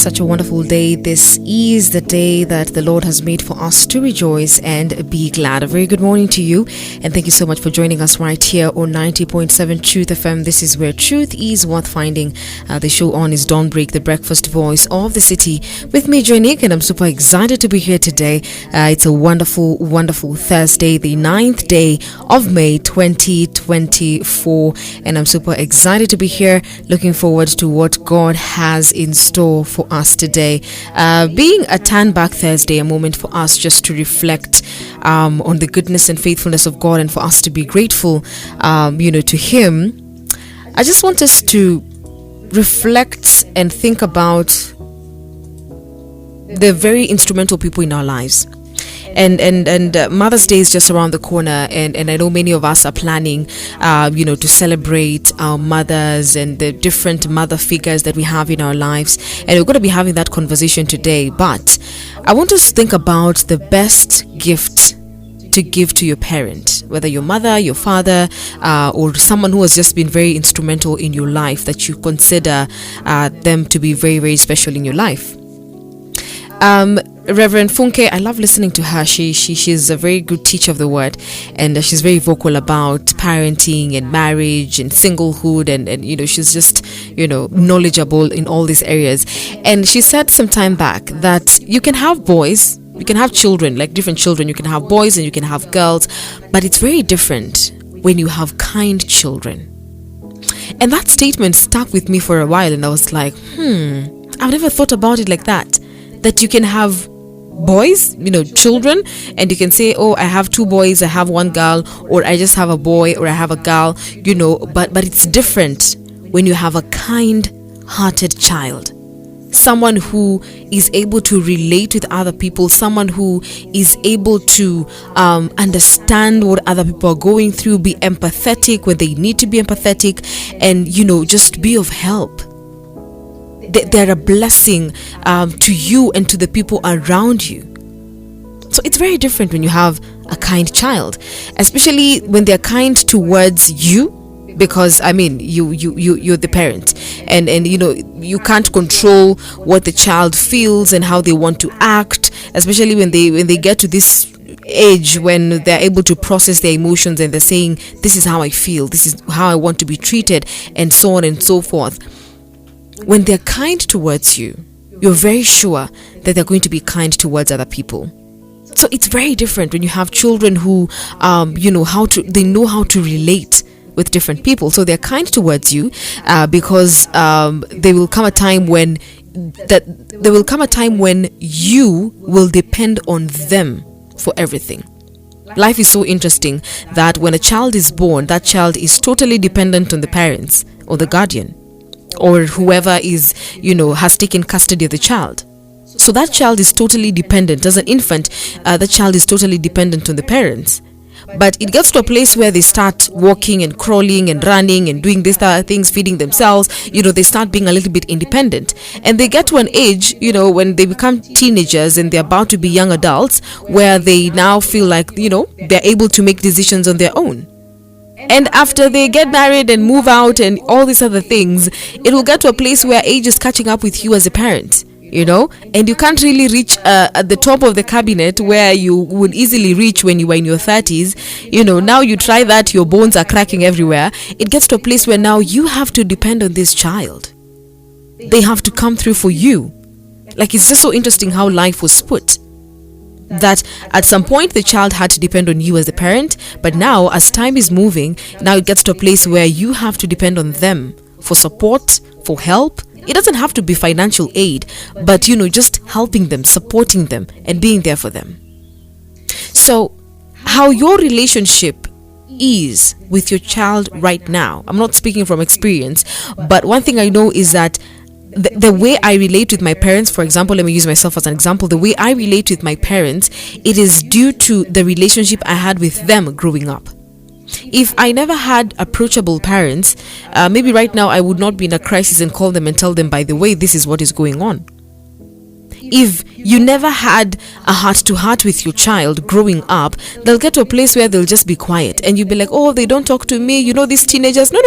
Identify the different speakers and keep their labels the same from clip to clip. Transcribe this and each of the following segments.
Speaker 1: such a wonderful day. This is the day that the Lord has made for us to rejoice and be glad. A very good morning to you, and thank you so much for joining us right here on 90.7 Truth FM. This is where truth is worth finding. The show on is Dawnbreak, the breakfast voice of the city, with me, Joanique, and I'm super excited to be here today. It's a wonderful, wonderful Thursday, the 9th day of May 2024, and I'm super excited to be here. Looking forward to what God has in store for us today. Being a turn back Thursday, a moment for us just to reflect on the goodness and faithfulness of God, and for us to be grateful to Him. I just want us to reflect and think about the very instrumental people in our lives. And Mother's Day is just around the corner, and I know many of us are planning to celebrate our mothers and the different mother figures that we have in our lives, and we're going to be having that conversation today. But I want us to think about the best gift to give to your parent, whether your mother, your father, or someone who has just been very instrumental in your life, that you consider them to be very, very special in your life. Reverend Funke, I love listening to her. She's a very good teacher of the word, and she's very vocal about parenting and marriage and singlehood, and she's just knowledgeable in all these areas. And she said some time back that you can have boys, you can have children, like different children. You can have boys and you can have girls, but it's very different when you have kind children. And that statement stuck with me for a while, and I was like, I've never thought about it like that. That you can have boys, children, and you can say, oh, I have two boys, I have one girl, or I just have a boy, or I have a girl, but it's different when you have a kind-hearted child. Someone who is able to relate with other people, someone who is able to understand what other people are going through, be empathetic when they need to be empathetic, and, just be of help. They're a blessing to you and to the people around you. So it's very different when you have a kind child, especially when they're kind towards you, because you're the parent, and you can't control what the child feels and how they want to act, especially when they get to this age when they're able to process their emotions and they're saying, this is how I feel, this is how I want to be treated, and so on and so forth. When they're kind towards you, you're very sure that they're going to be kind towards other people. So it's very different when you have children who, they know how to relate with different people. So they're kind towards you because there will come a time when you will depend on them for everything. Life is so interesting that when a child is born, that child is totally dependent on the parents or the guardian, or whoever is, has taken custody of the child. So that child is totally dependent. As an infant, the child is totally dependent on the parents. But it gets to a place where they start walking and crawling and running and doing these other things, feeding themselves. They start being a little bit independent. And they get to an age, when they become teenagers and they're about to be young adults, where they now feel like, they're able to make decisions on their own. And after they get married and move out and all these other things, it will get to a place where age is catching up with you as a parent, and you can't really reach at the top of the cabinet where you would easily reach when you were in your 30s. Now you try that, your bones are cracking everywhere. It gets to a place where now you have to depend on this child. They have to come through for you. Like, it's just so interesting how life was put. That at some point the child had to depend on you as a parent, but now as time is moving, now it gets to a place where you have to depend on them for support, for help. It doesn't have to be financial aid, but just helping them, supporting them, and being there for them. So how your relationship is with your child right now, I'm not speaking from experience, but one thing I know is that the way I relate with my parents, for example, let me use myself as an example. The way I relate with my parents, it is due to the relationship I had with them growing up. If I never had approachable parents, maybe right now I would not be in a crisis and call them and tell them, by the way, this is what is going on. If you never had a heart-to-heart with your child growing up, they'll get to a place where they'll just be quiet, and you'll be like, oh, they don't talk to me, these teenagers. No.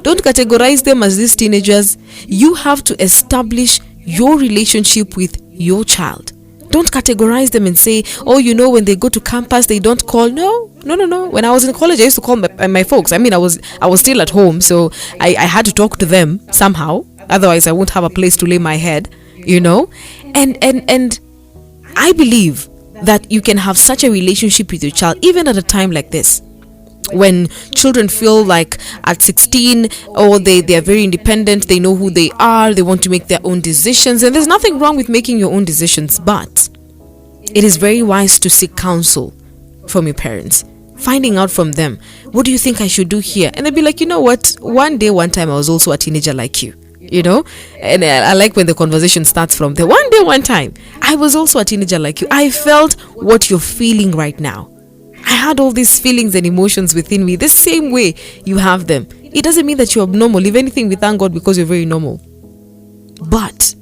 Speaker 1: Don't categorize them as these teenagers. You have to establish your relationship with your child. Don't categorize them and say, oh, when they go to campus, they don't call. No. When I was in college, I used to call my folks. I mean, I was still at home, so I had to talk to them somehow. Otherwise, I won't have a place to lay my head, And I believe that you can have such a relationship with your child, even at a time like this. When children feel like at 16, they are very independent, they know who they are, they want to make their own decisions, and there's nothing wrong with making your own decisions, but it is very wise to seek counsel from your parents, finding out from them, what do you think I should do here? And they'll be like, what, one time I was also a teenager like you, and I like when the conversation starts from there. One time I was also a teenager like you. I felt what you're feeling right now. I had all these feelings and emotions within me the same way you have them. It doesn't mean that you're abnormal. If anything, we thank God because you're very normal. But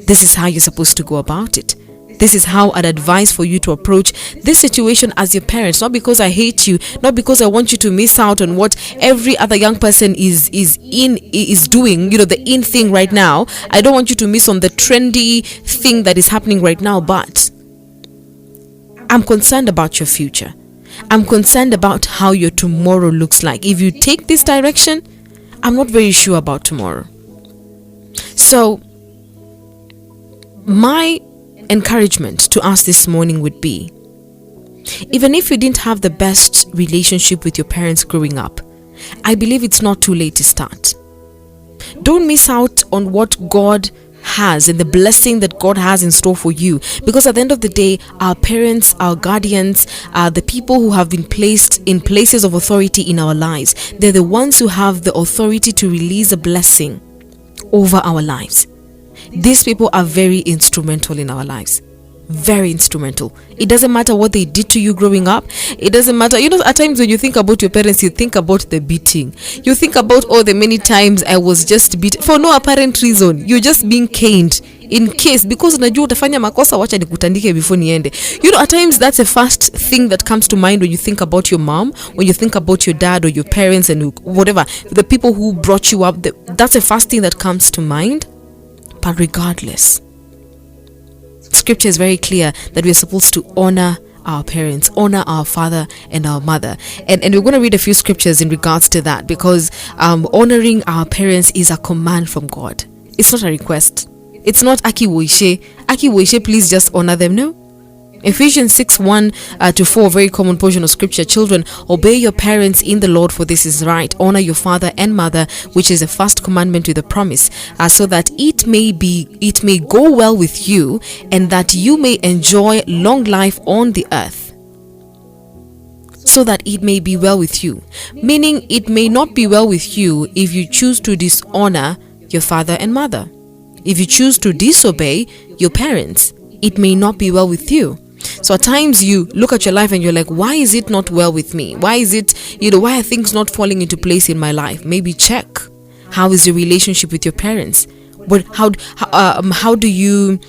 Speaker 1: this is how you're supposed to go about it. This is how I'd advise for you to approach this situation as your parents. Not because I hate you, not because I want you to miss out on what every other young person is doing, the in thing right now. I don't want you to miss on the trendy thing that is happening right now, but I'm concerned about your future. I'm concerned about how your tomorrow looks like. If you take this direction, I'm not very sure about tomorrow. So, my encouragement to us this morning would be, even if you didn't have the best relationship with your parents growing up, I believe it's not too late to start. Don't miss out on what God has and the blessing that God has in store for you, because at the end of the day, our parents, our guardians, are the people who have been placed in places of authority in our lives. They're the ones who have the authority to release a blessing over our lives. These people are very instrumental in our lives. Very instrumental. It doesn't matter what they did to you growing up. It doesn't matter. At times when you think about your parents, you think about the beating. You think about all the many times I was just beat for no apparent reason. You're just being caned in case, because unajua utafanya makosa, wacha nikutandike before niende. At times that's the first thing that comes to mind when you think about your mom, when you think about your dad or your parents and whatever, the people who brought you up. That's the first thing that comes to mind. But regardless, Scripture is very clear that we are supposed to honor our parents, honor our father and our mother. And we're going to read a few scriptures in regards to that, because honoring our parents is a command from God. It's not a request. It's not Aki Woishe, please just honor them. No. Ephesians 6:1-4, very common portion of scripture. Children, obey your parents in the Lord, for this is right. Honor your father and mother, which is the first commandment with a promise, so that it may go well with you, and that you may enjoy long life on the earth. So that it may be well with you. Meaning, it may not be well with you if you choose to dishonor your father and mother. If you choose to disobey your parents, it may not be well with you. So at times you look at your life and you're like, why is it not well with me? Why is it, why are things not falling into place in my life? Maybe check. How is your relationship with your parents? What do you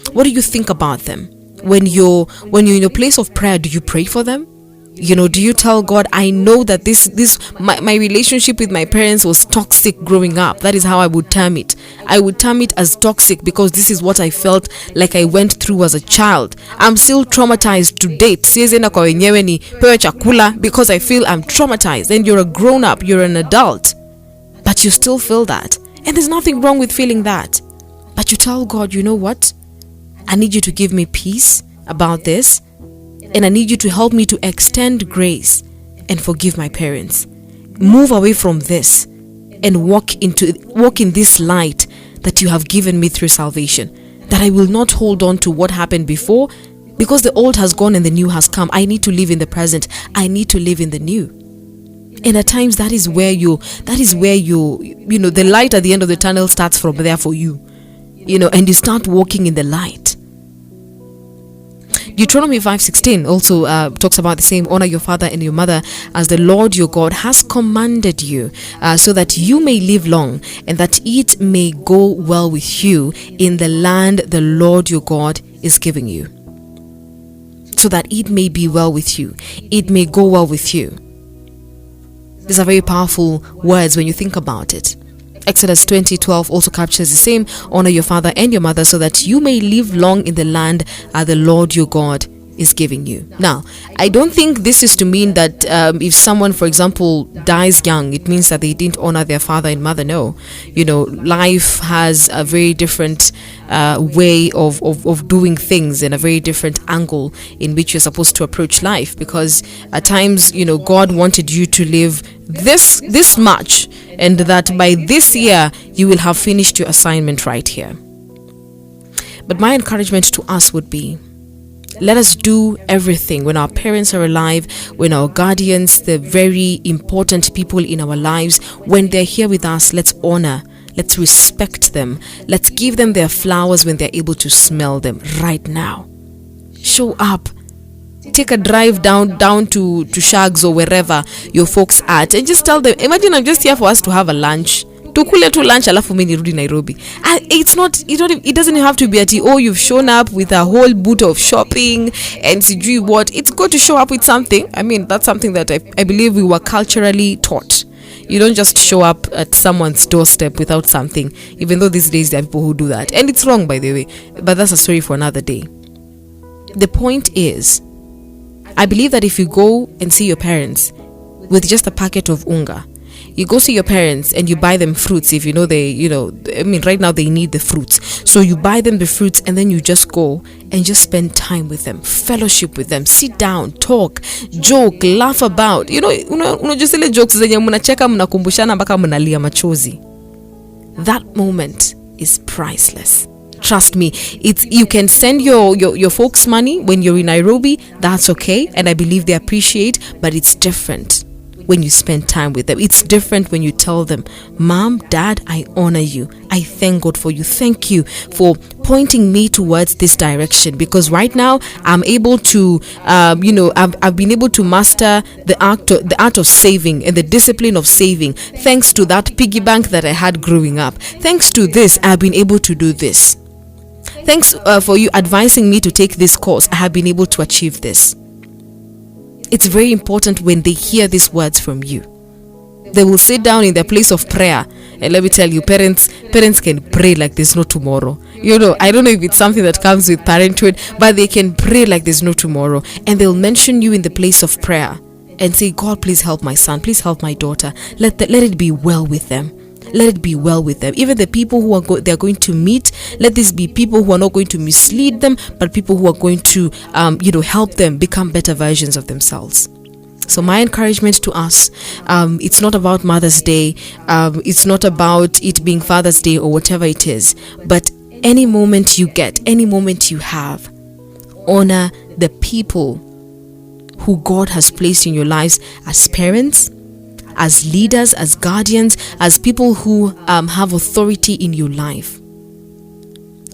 Speaker 1: think about them? When you're in a place of prayer, do you pray for them? Do you tell God, I know that my relationship with my parents was toxic growing up. That is how I would term it. I would term it as toxic because this is what I felt like I went through as a child. I'm still traumatized to date. Because I feel I'm traumatized. Then you're a grown up, you're an adult, but you still feel that. And there's nothing wrong with feeling that. But you tell God, you know what? I need you to give me peace about this. And I need you to help me to extend grace and forgive my parents. Move away from this and walk in this light that you have given me through salvation. That I will not hold on to what happened before, because the old has gone and the new has come. I need to live in the present. I need to live in the new. And at times that is where the light at the end of the tunnel starts from there for you. And you start walking in the light. Deuteronomy 5:16 also talks about the same. Honor your father and your mother as the Lord your God has commanded you, so that you may live long and that it may go well with you in the land the Lord your God is giving you. So that it may be well with you. It may go well with you. These are very powerful words when you think about it. Exodus 20:12 also captures the same. Honor your father and your mother so that you may live long in the land the Lord your God is giving you. Now, I don't think this is to mean that if someone, for example, dies young, it means that they didn't honor their father and mother. No, life has a very different way of doing things and a very different angle in which you're supposed to approach life, because at times, God wanted you to live this much, and that by this year you will have finished your assignment right here. But my encouragement to us would be, let us do everything when our parents are alive, when our guardians, the very important people in our lives, when they're here with us, let's honor, let's respect them, let's give them their flowers when they're able to smell them right now. Show up. Take a drive down to Shags or wherever your folks at, and just tell them, imagine I'm just here for us to have a lunch. Tukule tu lunch alafu mimi nirudi Nairobi. It doesn't have to be at you've shown up with a whole boot of shopping and sijui what. It's good to show up with something. I mean, that's something that I believe we were culturally taught. You don't just show up at someone's doorstep without something, even though these days there are people who do that, and it's wrong, by the way, but that's a story for another day. The point is, I believe that if you go and see your parents with just a packet of unga, you go see your parents and you buy them fruits, if right now they need the fruits. So you buy them the fruits and then you just go and just spend time with them, fellowship with them, sit down, talk, joke, laugh about. Just ile jokes zenye mnacheka mnakumbushana mpaka mnalia machozi. That moment is priceless. Trust me, you can send your folks money when you're in Nairobi, that's okay, and I believe they appreciate, but it's different when you spend time with them. It's different when you tell them, Mom, Dad, I honor you. I thank God for you. Thank you for pointing me towards this direction, because right now I'm able to, I've been able to master the art of saving and the discipline of saving. Thanks to that piggy bank that I had growing up. Thanks to this, I've been able to do this. Thanks for you advising me to take this course. I have been able to achieve this. It's very important when they hear these words from you. They will sit down in their place of prayer, and let me tell you, parents can pray like there's no tomorrow. I don't know if it's something that comes with parenthood, but they can pray like there's no tomorrow, and they'll mention you in the place of prayer and say, God, please help my son, please help my daughter. Let it be well with them. Let it be well with them. Even the people who they're going to meet, let this be people who are not going to mislead them, but people who are going to, help them become better versions of themselves. So my encouragement to us, it's not about Mother's Day, it's not about it being Father's Day or whatever it is, but any moment you get, any moment you have, honor the people who God has placed in your lives as parents, as leaders, as guardians, as people who have authority in your life.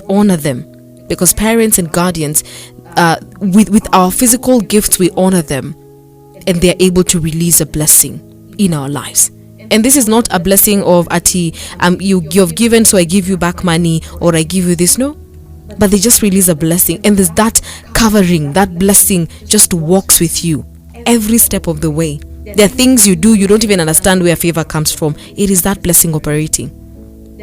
Speaker 1: Honor them, because parents and guardians, with our physical gifts, we honor them, and they're able to release a blessing in our lives. And this is not a blessing of you've given, so I give you back money, or I give you this. No, but they just release a blessing, and there's that covering, that blessing just walks with you every step of the way. There are things you do, you don't even understand where favor comes from. It is that blessing operating.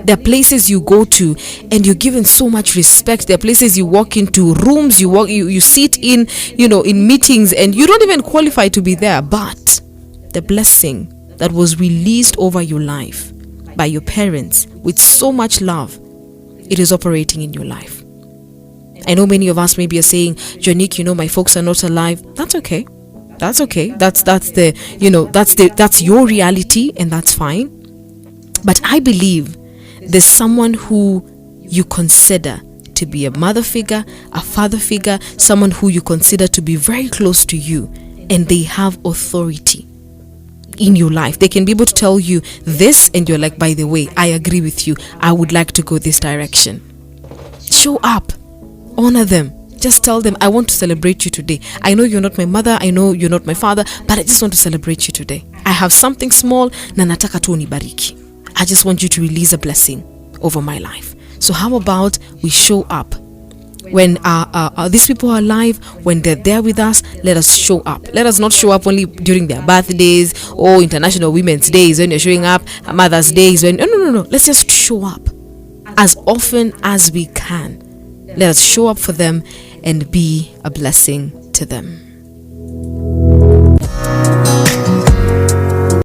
Speaker 1: There are places you go to and you're given so much respect. There are places you walk into, rooms you sit in, in meetings, and you don't even qualify to be there. But the blessing that was released over your life by your parents with so much love, it is operating in your life. I know many of us maybe are saying, Joanique, my folks are not alive. That's okay. That's okay. That's your reality, and that's fine. But I believe there's someone who you consider to be a mother figure, a father figure, someone who you consider to be very close to you, and they have authority in your life. They can be able to tell you this, and you're like, by the way, I agree with you. I would like to go this direction. Show up. Honor them. Just tell them, I want to celebrate you today. I know you're not my mother, I know you're not my father, but I just want to celebrate you today. I have something small, na nataka tu unibariki. I just want you to release a blessing over my life. So how about we show up When these people are alive, when they're there with us, let us show up. Let us not show up only during their birthdays or International Women's Days when you're showing up, Mother's Days when no. Let's just show up as often as we can. Let us show up for them and be a blessing to them.